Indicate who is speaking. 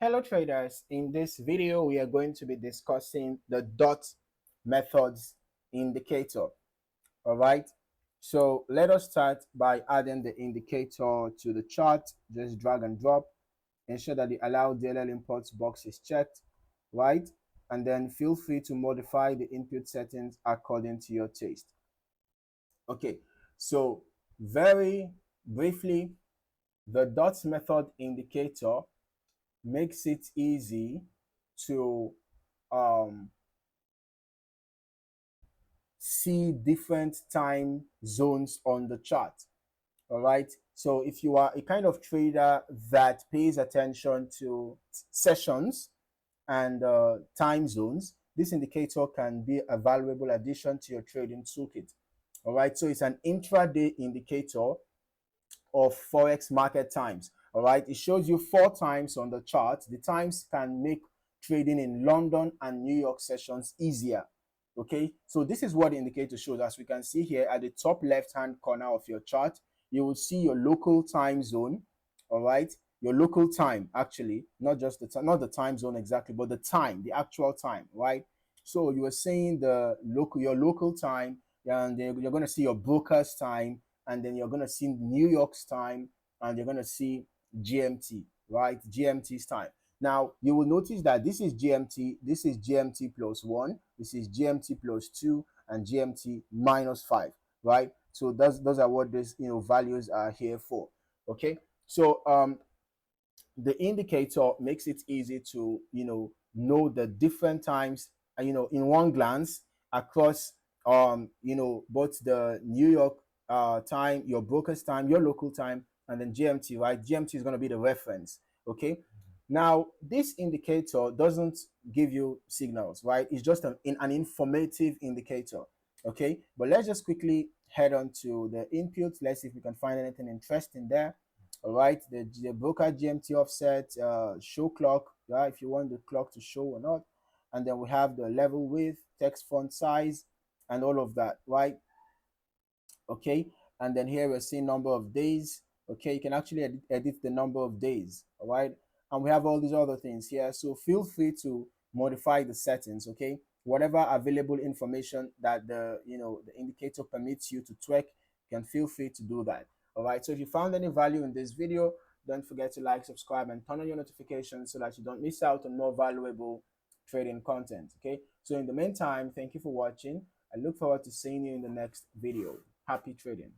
Speaker 1: Hello traders, in this video we are going to be discussing the dot methods indicator. All right, so let us start by adding the indicator to the chart. Just drag and drop, ensure that the allow DLL imports box is checked, right? And then feel free to modify the input settings according to your taste. Okay, so very briefly, the dots method indicator makes it easy to um, see different time zones on the chart. All right. So if you are a kind of trader that pays attention to sessions and time zones, this indicator can be a valuable addition to your trading toolkit. All right. So it's an intraday indicator of Forex market times. All right, it shows you 4 times on the chart. The times can make trading in London and New York sessions easier. Okay, so this is what the indicator shows. As we can see here at the top left hand corner of your chart, you will see your local time zone. All right, your local time, actually, not just the not the time zone exactly, but the time, the actual time, right? So you are seeing your local time, and then you're going to see your broker's time, and then you're going to see New York's time, and you're going to see GMT, right? GMT's time. Now, you will notice that this is GMT, this is GMT plus 1, this is GMT plus 2, and GMT minus 5, right? So those are what these values are here for. Okay, so the indicator makes it easy to know the different times in one glance across both the New York time, your broker's time, your local time, and then GMT, right? GMT is going to be the reference. Okay, now this indicator doesn't give you signals, right? It's just an informative indicator. Okay, but let's just quickly head on to the inputs. Let's see if we can find anything interesting there. All right, the broker GMT offset, show clock, yeah, if you want the clock to show or not. And then we have the level width, text font size, and all of that, right? Okay, and then here we're seeing number of days. Okay, you can actually edit the number of days. All right, and we have all these other things here, so feel free to modify the settings. Okay, whatever available information that the indicator permits you to track, you can feel free to do that. All right, so if you found any value in this video, don't forget to like, subscribe, and turn on your notifications so that you don't miss out on more valuable trading content. Okay, so in the meantime, thank you for watching. I look forward to seeing you in the next video. Happy trading.